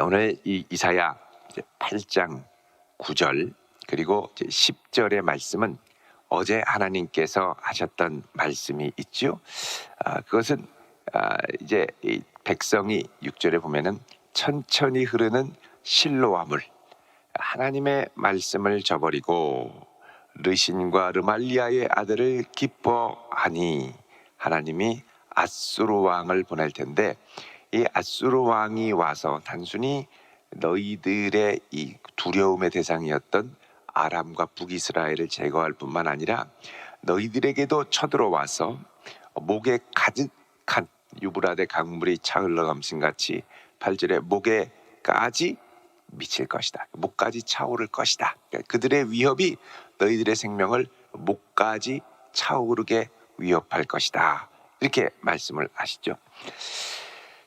오늘 이 이사야 8장 9절 그리고 10절의 말씀은 어제 하나님께서 하셨던 말씀이 있죠. 그것은 이제 이 백성이 6절에 보면은 천천히 흐르는 실로와 물, 하나님의 말씀을 저버리고 르신과 르말리아의 아들을 기뻐하니, 하나님이 아수르 왕을 보낼 텐데 이 아수르 왕이 와서 단순히 너희들의 이 두려움의 대상이었던 아람과 북이스라엘을 제거할 뿐만 아니라 너희들에게도 쳐들어와서 목에 가득한 유브라데 강물이 차흘러감신 같이 8절에 목에까지 미칠 것이다. 목까지 차오를 것이다. 그들의 위협이 너희들의 생명을 목까지 차오르게 위협할 것이다. 이렇게 말씀을 하시죠.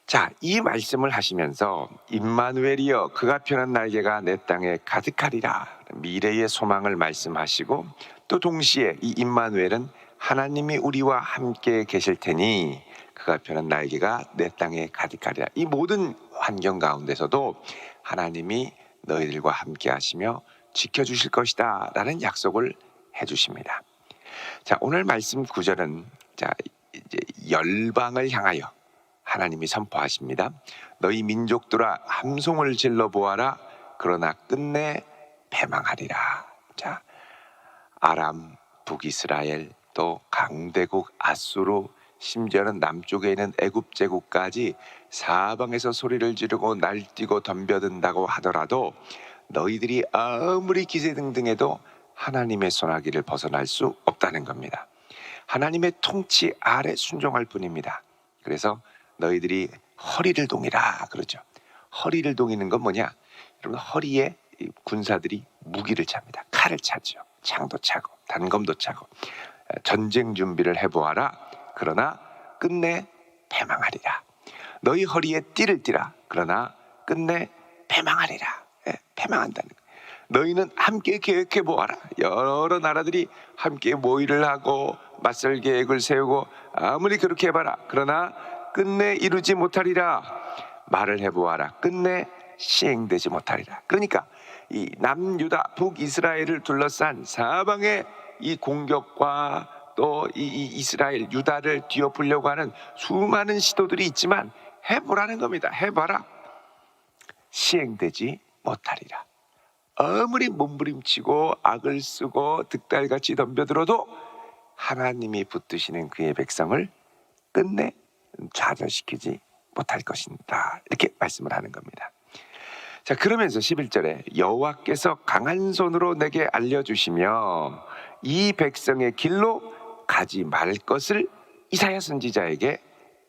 자, 이 말씀을 하시면서 임마누엘이여 그가 펴는 날개가 내 땅에 가득하리라, 미래의 소망을 말씀하시고, 또 동시에 이 임마누엘은 하나님이 우리와 함께 계실 테니 그가 펴는 날개가 내 땅에 가득하리라. 이 모든 환경 가운데서도 하나님이 너희들과 함께 하시며 지켜주실 것이다 라는 약속을 해주십니다. 자, 오늘 말씀 9절은 이제 열방을 향하여 하나님이 선포하십니다. 너희 민족들아 함송을 질러 보아라. 그러나 끝내 패망하리라. 자, 아람, 북이스라엘, 또 강대국 아수르, 심지어는 남쪽에 있는 애굽 제국까지 사방에서 소리를 지르고 날뛰고 덤벼든다고 하더라도 너희들이 아무리 기세등등해도 하나님의 손아귀를 벗어날 수 없다는 겁니다. 하나님의 통치 아래 순종할 뿐입니다. 그래서 너희들이 허리를 동이라 그러죠. 허리를 동이는 건 뭐냐? 여러분, 허리에 군사들이 무기를 찹니다. 칼을 차죠. 창도 차고 단검도 차고 전쟁 준비를 해보아라. 그러나 끝내 패망하리라. 너희 허리에 띠를 띠라. 그러나 끝내 패망하리라. 패망한다는 거예요. 너희는 함께 계획해 보아라. 여러 나라들이 함께 모의를 하고 맞설 계획을 세우고 아무리 그렇게 해봐라. 그러나 끝내 이루지 못하리라. 말을 해보아라. 끝내 시행되지 못하리라. 그러니까 이 남유다 북이스라엘을 둘러싼 사방의 이 공격과 또 이 이스라엘 유다를 뒤엎으려고 하는 수많은 시도들이 있지만 해보라는 겁니다. 해봐라. 시행되지 못하리라. 아무리 몸부림치고 악을 쓰고 득달같이 덤벼들어도 하나님이 붙드시는 그의 백성을 끝내 좌절시키지 못할 것입니다. 이렇게 말씀을 하는 겁니다. 자, 그러면서 11절에 여호와께서 강한 손으로 내게 알려주시며 이 백성의 길로 가지 말 것을 이사야 선지자에게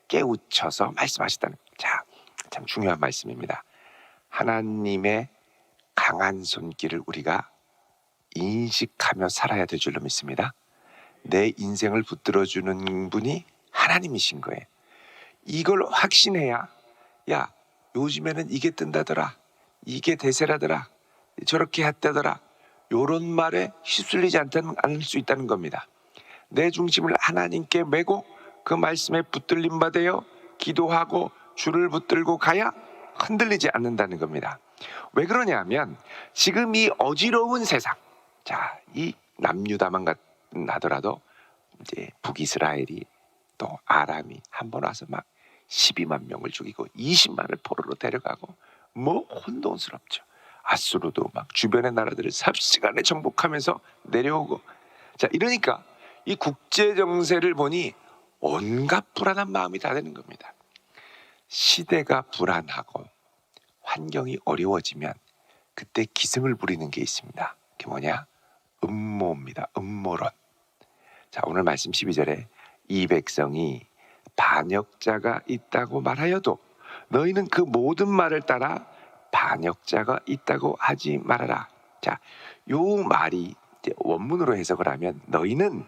깨우쳐서 말씀하셨다는 겁니다. 자, 참 중요한 말씀입니다. 하나님의 강한 손길을 우리가 인식하며 살아야 될 줄로 믿습니다. 내 인생을 붙들어주는 분이 하나님이신 거예요. 이걸 확신해야, 야, 요즘에는 이게 뜬다더라, 이게 대세라더라, 저렇게 했다더라, 요런 말에 휩쓸리지 않을 수 있다는 겁니다. 내 중심을 하나님께 메고 그 말씀에 붙들림 받아요 기도하고 줄을 붙들고 가야 흔들리지 않는다는 겁니다. 왜 그러냐면 지금 이 어지러운 세상, 자, 이 남유다만 하더라도 이제 북이스라엘이 또 아람이 한 번 와서 막 12만 명을 죽이고 20만을 포로로 데려가고 뭐 혼돈스럽죠. 아수르도 막 주변의 나라들을 삽시간에 정복하면서 내려오고, 자, 이러니까 이 국제 정세를 보니 온갖 불안한 마음이 다 드는 겁니다. 시대가 불안하고 환경이 어려워지면 그때 기승을 부리는 게 있습니다. 그게 뭐냐? 음모입니다. 음모론. 자, 오늘 말씀 12절에 이 백성이 반역자가 있다고 말하여도 너희는 그 모든 말을 따라 반역자가 있다고 하지 말아라. 자, 요 말이 이제 원문으로 해석을 하면 너희는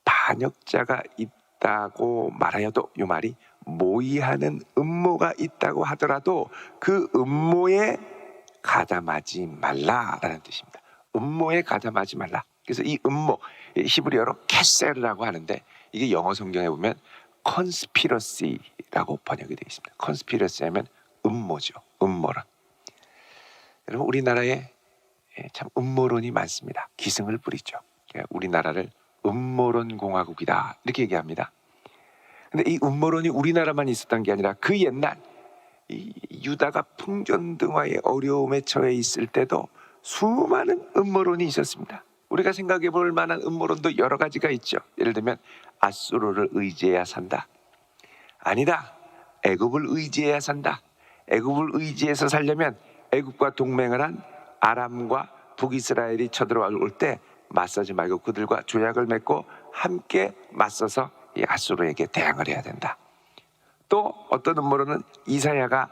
반역자가 있다고 말하여도, 요 말이 모의하는 음모가 있다고 하더라도 그 음모에 가담하지 말라라는 뜻입니다. 음모에 가담하지 말라. 그래서 이 음모, 히브리어로 캐세르라고 하는데 이게 영어 성경에 보면 conspiracy라고 번역이 되어 있습니다. conspiracy 하면 음모죠. 음모론. 여러분 우리나라에 참 음모론이 많습니다. 기승을 부리죠. 우리나라를 음모론 공화국이다 이렇게 얘기합니다. 근데 이 음모론이 우리나라만 있었던 게 아니라 그 옛날 이 유다가 풍전등화의 어려움에 처해 있을 때도 수많은 음모론이 있었습니다. 우리가 생각해 볼 만한 음모론도 여러 가지가 있죠. 예를 들면 아수르를 의지해야 산다. 아니다. 애굽을 의지해야 산다. 애굽을 의지해서 살려면 애굽과 동맹을 한 아람과 북이스라엘이 쳐들어올 때 맞서지 말고 그들과 조약을 맺고 함께 맞서서 이 아수르에게 대항을 해야 된다. 또 어떤 음모론은 이사야가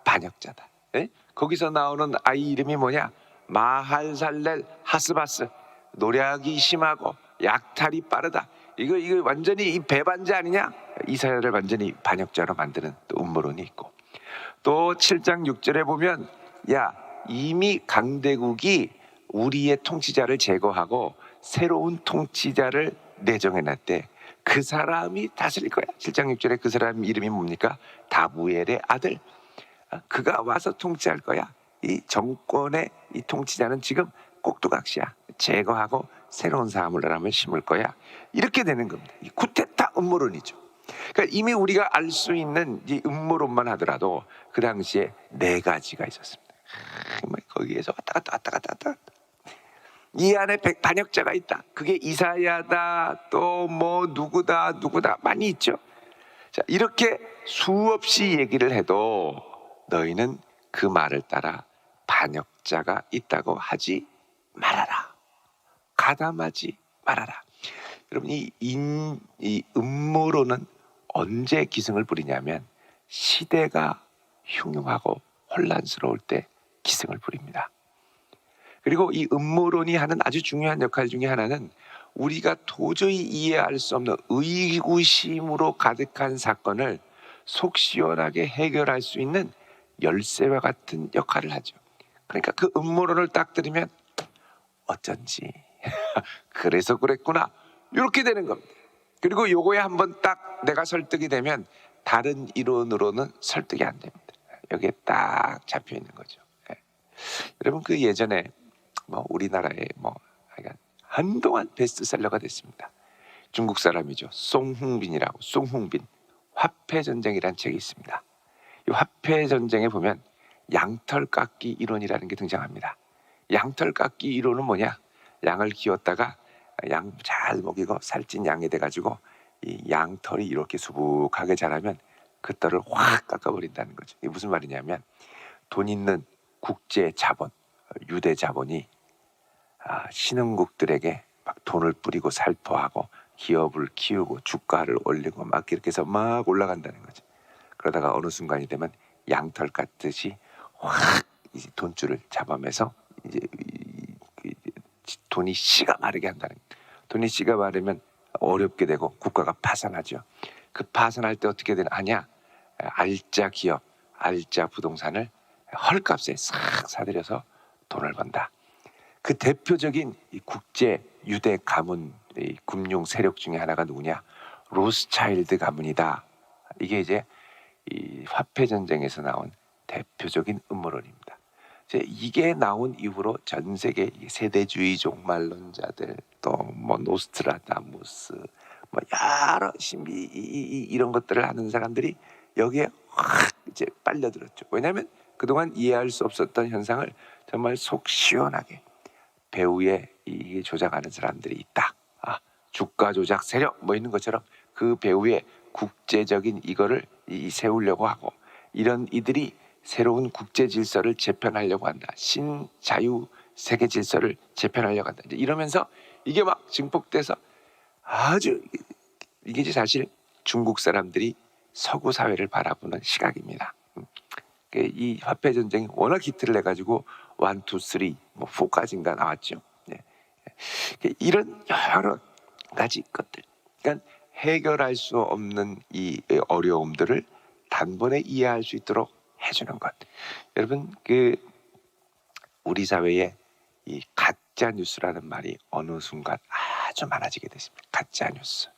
반역자다. 거기서 나오는 아이 이름이 뭐냐? 마할살렐 하스바스. 노략이 심하고 약탈이 빠르다. 이거 완전히 이 배반자 아니냐? 이사야를 완전히 반역자로 만드는 또 음모론이 있고, 또 7장 6절에 보면 야 이미 강대국이 우리의 통치자를 제거하고 새로운 통치자를 내정해놨대. 그 사람이 다스릴 거야. 7장 6절에 그 사람 이름이 뭡니까? 다부엘의 아들. 그가 와서 통치할 거야. 이 정권의 이 통치자는 지금 꼭두각시야. 제거하고 새로운 사람을 심을 거야. 이렇게 되는 겁니다. 이 쿠데타 음모론이죠. 그러니까 이미 우리가 알 수 있는 이 음모론만 하더라도 그 당시에 4가지가 있었습니다. 거기에서 왔다 갔다. 이 안에 반역자가 있다. 그게 이사야다. 또 뭐 누구다 많이 있죠. 자, 이렇게 수없이 얘기를 해도 너희는 그 말을 따라 반역자가 있다고 하지 말아라. 가담하지 말아라. 여러분 이 음모론은 언제 기승을 부리냐면 시대가 흉흉하고 혼란스러울 때 기승을 부립니다. 그리고 이 음모론이 하는 아주 중요한 역할 중에 하나는 우리가 도저히 이해할 수 없는 의구심으로 가득한 사건을 속 시원하게 해결할 수 있는 열쇠와 같은 역할을 하죠. 그러니까 그 음모론을 딱 들으면 어쩐지 그래서 그랬구나 이렇게 되는 겁니다. 그리고 요거에 한번 딱 내가 설득이 되면 다른 이론으로는 설득이 안 됩니다. 여기에 딱 잡혀 있는 거죠. 여러분 그 예전에 우리나라에 한동안 베스트셀러가 됐습니다. 중국 사람이죠. 송흥빈이라고. 송흥빈 화폐전쟁이라는 책이 있습니다. 이 화폐전쟁에 보면 양털깎기 이론이라는 게 등장합니다. 양털깎기 이론은 뭐냐? 양을 키웠다가 양 잘 먹이고 살찐 양이 돼가지고 이 양털이 이렇게 수북하게 자라면 그 털을 확 깎아버린다는 거죠. 이게 무슨 말이냐면 돈 있는 국제 자본, 유대 자본이 신흥국들에게 막 돈을 뿌리고 살포하고 기업을 키우고 주가를 올리고 막 이렇게 해서 막 올라간다는 거죠. 그러다가 어느 순간이 되면 양털 깎듯이 확 이제 돈줄을 잡아매서 이제 돈이 씨가 마르게 한다는 거예요. 돈이 씨가 마르면 어렵게 되고 국가가 파산하죠. 그 파산할 때 어떻게 하냐? 알짜 기업, 알짜 부동산을 헐값에 싹 사들여서 돈을 번다. 그 대표적인 이 국제 유대 가문 이 금융 세력 중에 하나가 누구냐? 로스차일드 가문이다. 이게 이제 이 화폐 전쟁에서 나온 대표적인 음모론입니다. 이게 나온 이후로 전 세계 세대주의 종말론자들 또 뭐 노스트라다무스 뭐 여러 신비 이런 것들을 하는 사람들이 여기에 확 이제 빨려들었죠. 왜냐하면 그동안 이해할 수 없었던 현상을 정말 속 시원하게 배후에 이게 조작하는 사람들이 있다. 주가 조작 세력 뭐 있는 것처럼 그 배후에 국제적인 이거를 세우려고 하고 이런 이들이 새로운 국제 질서를 재편하려고 한다. 신자유 세계 질서를 재편하려고 한다. 이러면서 이게 막 증폭돼서 아주 이게 이제 사실 중국 사람들이 서구 사회를 바라보는 시각입니다. 이 화폐 전쟁이 워낙 히트를 해가지고 1, 2, 3, 뭐 4까지인가 나왔죠. 이런 여러 가지 것들, 그러니까 해결할 수 없는 이 어려움들을 단번에 이해할 수 있도록 해주는 것. 여러분 우리 사회에 이 가짜 뉴스라는 말이 어느 순간 아주 많아지게 됐습니다. 가짜 뉴스.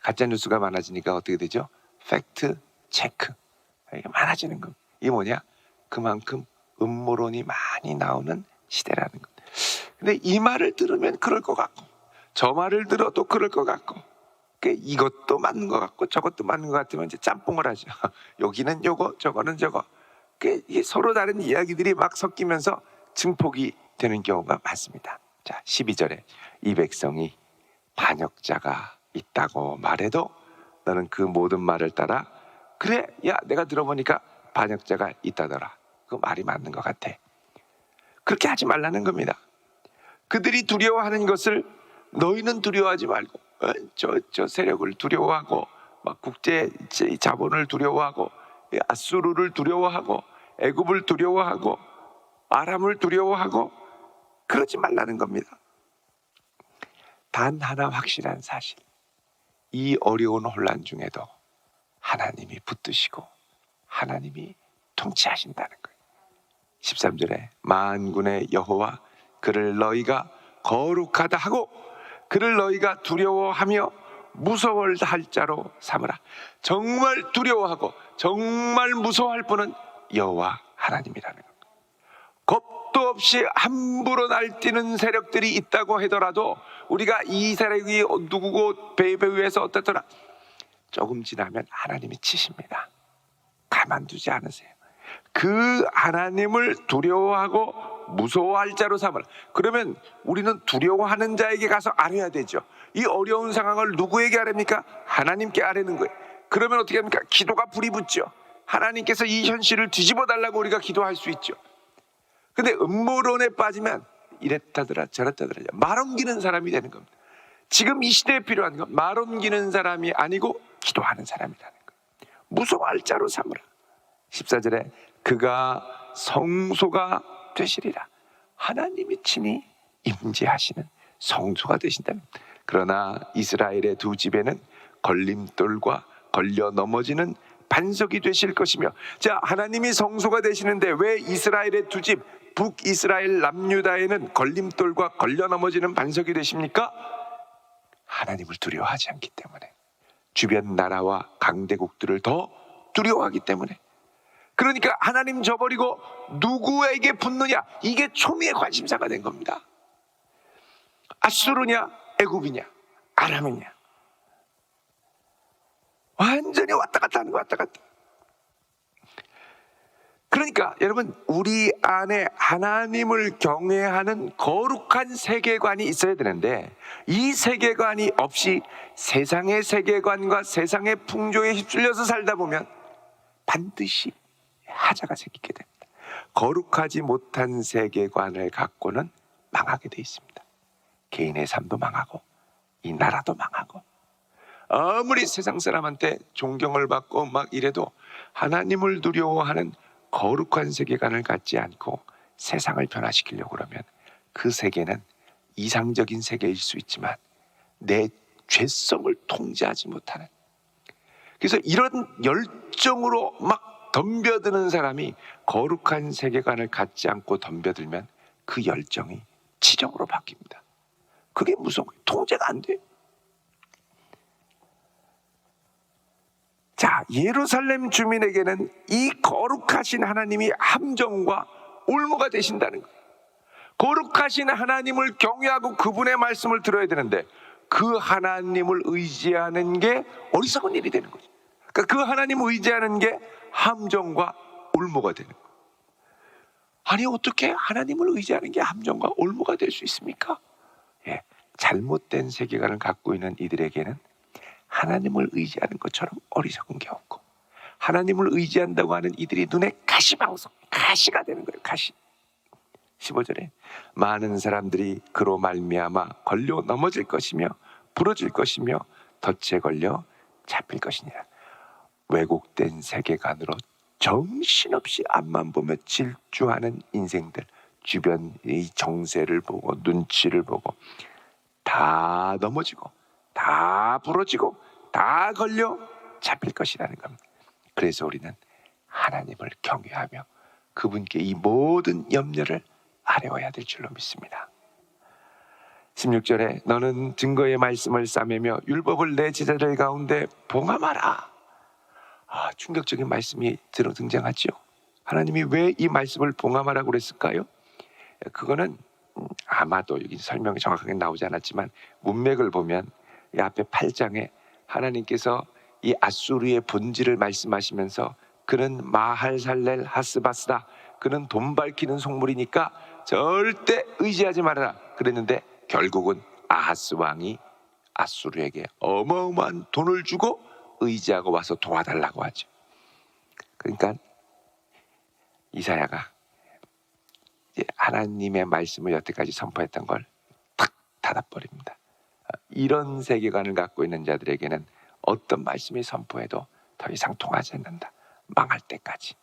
가짜 뉴스가 많아지니까 어떻게 되죠? 팩트 체크. 이게 많아지는 겁니다. 이게 뭐냐? 그만큼 음모론이 많이 나오는 시대라는 것. 근데 이 말을 들으면 그럴 것 같고, 저 말을 들어도 그럴 것 같고, 이것도 맞는 것 같고 저것도 맞는 것 같으면 이제 짬뽕을 하죠. 여기는 요거, 저거는 저거. 이게 서로 다른 이야기들이 막 섞이면서 증폭이 되는 경우가 많습니다. 자, 12절에 이 백성이 반역자가 있다고 말해도 너는 그 모든 말을 따라 그래, 야, 내가 들어보니까 반역자가 있다더라. 그 말이 맞는 것 같아. 그렇게 하지 말라는 겁니다. 그들이 두려워하는 것을 너희는 두려워하지 말고, 저 세력을 두려워하고, 막 국제 자본을 두려워하고, 아수르를 두려워하고, 애굽을 두려워하고, 아람을 두려워하고, 그러지 말라는 겁니다. 단 하나 확실한 사실, 이 어려운 혼란 중에도 하나님이 붙드시고 하나님이 통치하신다는 거예요. 13절에 만군의 여호와 그를 너희가 거룩하다 하고 그를 너희가 두려워하며 무서워할 자로 삼으라. 정말 두려워하고 정말 무서워할 분은 여호와 하나님이라는 겁니다. 겁도 없이 함부로 날뛰는 세력들이 있다고 하더라도 우리가 이 세력이 누구고 배후에서 어떻더라, 조금 지나면 하나님이 치십니다. 가만두지 않으세요. 그 하나님을 두려워하고 무서워할 자로 삼으라. 그러면 우리는 두려워하는 자에게 가서 아뢰야 되죠. 이 어려운 상황을 누구에게 아뢰입니까? 하나님께 아뢰는 거예요. 그러면 어떻게 합니까? 기도가 불이 붙죠. 하나님께서 이 현실을 뒤집어 달라고 우리가 기도할 수 있죠. 근데 음모론에 빠지면 이랬다더라 저랬다더라 말 옮기는 사람이 되는 겁니다. 지금 이 시대에 필요한 건 말 옮기는 사람이 아니고 기도하는 사람이라는 거예요. 무서워할 자로 삼으라. 14절에 그가 성소가 되시리라. 하나님이 친히 임재하시는 성소가 되신다는. 그러나 이스라엘의 두 집에는 걸림돌과 걸려 넘어지는 반석이 되실 것이며. 자, 하나님이 성소가 되시는데 왜 이스라엘의 두 집, 북이스라엘 남유다에는 걸림돌과 걸려 넘어지는 반석이 되십니까? 하나님을 두려워하지 않기 때문에, 주변 나라와 강대국들을 더 두려워하기 때문에. 그러니까 하나님 저버리고 누구에게 붙느냐, 이게 초미의 관심사가 된 겁니다. 아수르냐 애굽이냐 아람이냐, 완전히 왔다 갔다 하는 거, 왔다 갔다. 그러니까 여러분, 우리 안에 하나님을 경외하는 거룩한 세계관이 있어야 되는데, 이 세계관이 없이 세상의 세계관과 세상의 풍조에 휩쓸려서 살다 보면 반드시 하자가 생기게 됩니다. 거룩하지 못한 세계관을 갖고는 망하게 돼 있습니다. 개인의 삶도 망하고 이 나라도 망하고, 아무리 세상 사람한테 존경을 받고 막 이래도 하나님을 두려워하는 거룩한 세계관을 갖지 않고 세상을 변화시키려고 그러면 그 세계는 이상적인 세계일 수 있지만 내 죄성을 통제하지 못하는, 그래서 이런 열정으로 막 덤벼드는 사람이 거룩한 세계관을 갖지 않고 덤벼들면 그 열정이 치정으로 바뀝니다. 그게 무서운 거예요. 통제가 안 돼요. 자, 예루살렘 주민에게는 이 거룩하신 하나님이 함정과 올무가 되신다는 거예요. 거룩하신 하나님을 경외하고 그분의 말씀을 들어야 되는데 그 하나님을 의지하는 게 어리석은 일이 되는 거죠. 그러니까 그 하나님을 의지하는 게 함정과 올무가 되는 거예요. 아니, 어떻게 하나님을 의지하는 게 함정과 올무가 될 수 있습니까? 예, 잘못된 세계관을 갖고 있는 이들에게는 하나님을 의지하는 것처럼 어리석은 게 없고, 하나님을 의지한다고 하는 이들이 눈에 가시방석, 가시가 되는 거예요. 가시. 15절에 많은 사람들이 그로 말미암아 걸려 넘어질 것이며 부러질 것이며 덫에 걸려 잡힐 것이니라. 왜곡된 세계관으로 정신없이 앞만 보며 질주하는 인생들, 주변의 정세를 보고 눈치를 보고 다 넘어지고 다 부러지고 다 걸려 잡힐 것이라는 겁니다. 그래서 우리는 하나님을 경외하며 그분께 이 모든 염려를 아뢰어야 될 줄로 믿습니다. 16절에 너는 증거의 말씀을 싸매며 율법을 내 제자들 가운데 봉함하라. 충격적인 말씀이 등장하죠. 하나님이 왜 이 말씀을 봉함하라고 그랬을까요? 그거는 아마도 여기 설명이 정확하게 나오지 않았지만 문맥을 보면 이 앞에 8장에 하나님께서 이 아수르의 본질을 말씀하시면서 그는 마할살렐 하스바스다, 그는 돈 밝히는 속물이니까 절대 의지하지 말아라 그랬는데, 결국은 아하스 왕이 아수르에게 어마어마한 돈을 주고 의지하고 와서 도와달라고 하죠. 그러니까 이사야가 하나님의 말씀을 여태까지 선포했던 걸 탁 닫아버립니다. 이런 세계관을 갖고 있는 자들에게는 어떤 말씀이 선포해도 더 이상 통하지 않는다, 망할 때까지.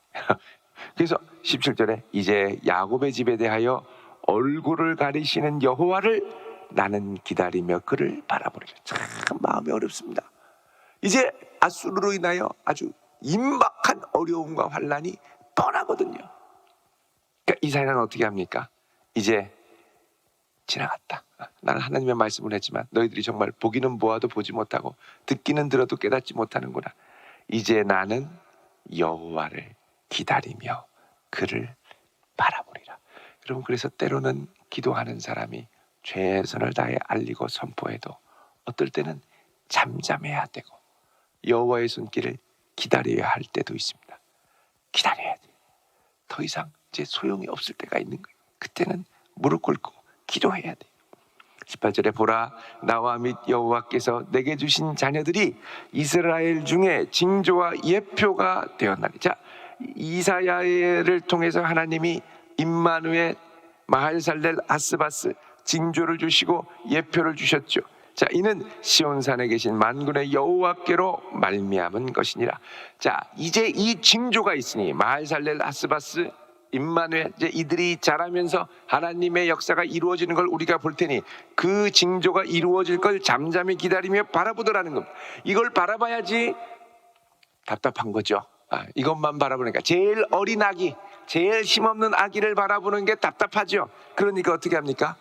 그래서 17절에 이제 야곱의 집에 대하여 얼굴을 가리시는 여호와를 나는 기다리며 그를 바라보리라. 참 마음이 어렵습니다. 이제 아수르로 인하여 아주 임박한 어려움과 환란이 뻔하거든요. 그러니까 이사야는 어떻게 합니까? 이제 지나갔다. 나는 하나님의 말씀을 했지만 너희들이 정말 보기는 보아도 보지 못하고 듣기는 들어도 깨닫지 못하는구나. 이제 나는 여호와를 기다리며 그를 바라보리라. 여러분, 그래서 때로는 기도하는 사람이 최선을 다해 알리고 선포해도 어떨 때는 잠잠해야 되고 여호와의 손길을 기다려야 할 때도 있습니다. 기다려야 돼요. 더 이상 이제 소용이 없을 때가 있는 거예요. 그때는 무릎 꿇고 기도해야 돼요. 18절에 보라, 나와 및 여호와께서 내게 주신 자녀들이 이스라엘 중에 징조와 예표가 되었나니. 자, 이사야를 통해서 하나님이 임마누엘, 마할살렐, 아스바스 징조를 주시고 예표를 주셨죠. 자, 이는 시온산에 계신 만군의 여호와께로 말미암은 것이니라. 자, 이제 이 징조가 있으니 마할살렐, 아스바스, 임마누엘, 이제 이들이 자라면서 하나님의 역사가 이루어지는 걸 우리가 볼 테니 그 징조가 이루어질 걸 잠잠히 기다리며 바라보더라는 겁니다. 이걸 바라봐야지. 답답한 거죠. 이것만 바라보니까 제일 어린 아기, 제일 힘없는 아기를 바라보는 게 답답하죠. 그러니까 어떻게 합니까?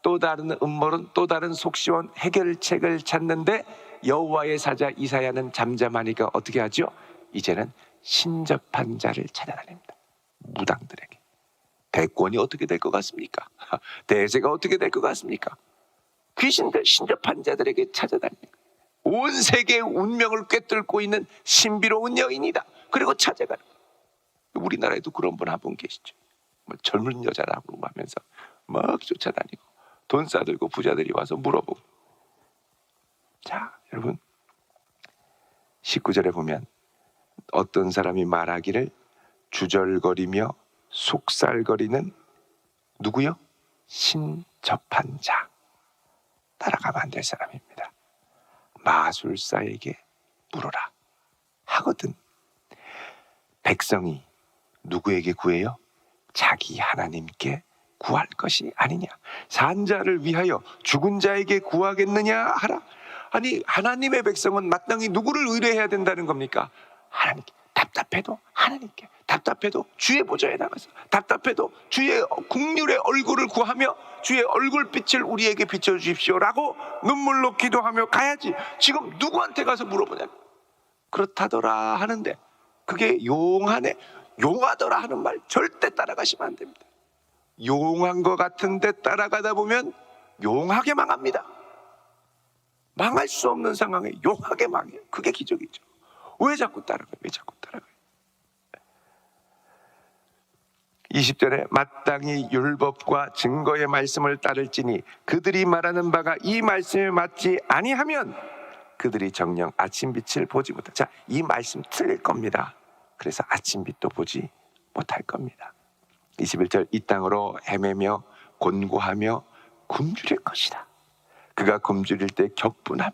또 다른 음모론, 또 다른 속시원 해결책을 찾는데 여호와의 사자 이사야는 잠잠하니까 어떻게 하죠? 이제는 신접한 자를 찾아다닙니다. 무당들에게. 대권이 어떻게 될 것 같습니까? 대세가 어떻게 될 것 같습니까? 귀신들, 신접한 자들에게 찾아다니는 거예요. 온 세계의 운명을 꿰뚫고 있는 신비로운 여인이다. 그리고 찾아가는 거예요. 우리나라에도 그런 분 한 분 계시죠. 젊은 여자라고 하면서 막 쫓아다니고 돈 싸들고 부자들이 와서 물어보고. 자, 여러분, 19절에 보면 어떤 사람이 말하기를 주절거리며 속살거리는 누구요? 신접한 자. 따라가면 안 될 사람입니다. 마술사에게 물어라 하거든. 백성이 누구에게 구해요? 자기 하나님께 구할 것이 아니냐. 산 자를 위하여 죽은 자에게 구하겠느냐 하라. 아니, 하나님의 백성은 마땅히 누구를 의뢰해야 된다는 겁니까? 하나님께. 답답해도 하나님께, 답답해도 주의 보좌에 나가서, 답답해도 주의 국률의 얼굴을 구하며 주의 얼굴빛을 우리에게 비춰주십시오라고 눈물로 기도하며 가야지. 지금 누구한테 가서 물어보냐. 그렇다더라 하는데 그게 용하네, 용하더라 하는 말 절대 따라가시면 안 됩니다. 용한 것 같은데 따라가다 보면 용하게 망합니다. 망할 수 없는 상황에 용하게 망해요. 그게 기적이죠. 왜 자꾸 따라가요? 왜 자꾸 따라가요? 20절에 마땅히 율법과 증거의 말씀을 따를지니 그들이 말하는 바가 이 말씀에 맞지 아니하면 그들이 정녕 아침빛을 보지 못할. 자, 이 말씀 틀릴 겁니다. 그래서 아침빛도 보지 못할 겁니다. 21절, 이 땅으로 헤매며 곤고하며 굶주릴 것이다. 그가 굶주릴 때 격분하며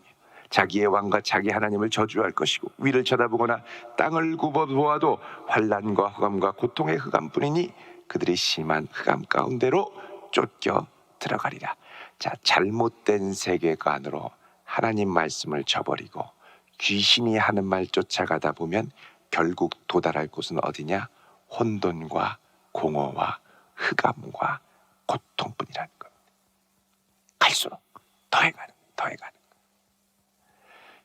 자기의 왕과 자기 하나님을 저주할 것이고 위를 쳐다보거나 땅을 굽어보아도 환난과 흑암과 고통의 흑암뿐이니 그들이 심한 흑암 가운데로 쫓겨 들어가리라. 자, 잘못된 세계관으로 하나님 말씀을 저버리고 귀신이 하는 말 쫓아가다 보면 결국 도달할 곳은 어디냐? 혼돈과 공허와 흑암과 고통뿐이라는 겁니다. 갈수록 더해가는.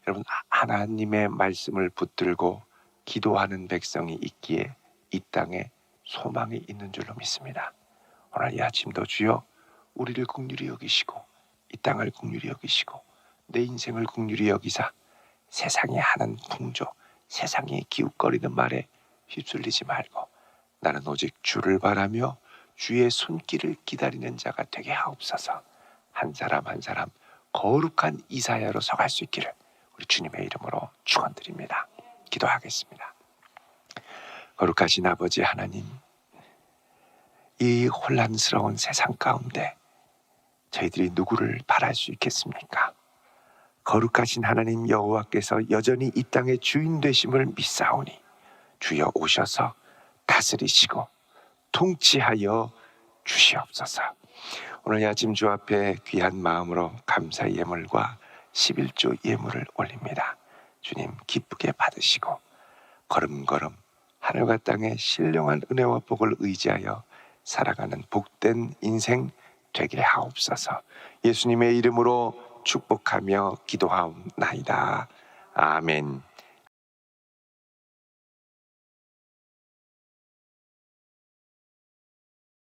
여러분, 하나님의 말씀을 붙들고 기도하는 백성이 있기에 이 땅에 소망이 있는 줄로 믿습니다. 오늘 이 아침도 주여 우리를 긍휼히 여기시고 이 땅을 긍휼히 여기시고 내 인생을 긍휼히 여기사 세상이 하는 풍조, 세상이 기웃거리는 말에 휩쓸리지 말고 나는 오직 주를 바라며 주의 손길을 기다리는 자가 되게 하옵소서. 한 사람 한 사람 거룩한 이사야로 서갈 수 있기를 우리 주님의 이름으로 축원드립니다. 기도하겠습니다. 거룩하신 아버지 하나님, 이 혼란스러운 세상 가운데 저희들이 누구를 바랄 수 있겠습니까? 거룩하신 하나님 여호와께서 여전히 이 땅의 주인 되심을 믿사오니 주여 오셔서 다스리시고 통치하여 주시옵소서. 오늘 아침 주 앞에 귀한 마음으로 감사 예물과 11조 예물을 올립니다. 주님 기쁘게 받으시고 걸음걸음 하늘과 땅의 신령한 은혜와 복을 의지하여 살아가는 복된 인생 되게 하옵소서. 예수님의 이름으로 축복하며 기도하옵나이다. 아멘.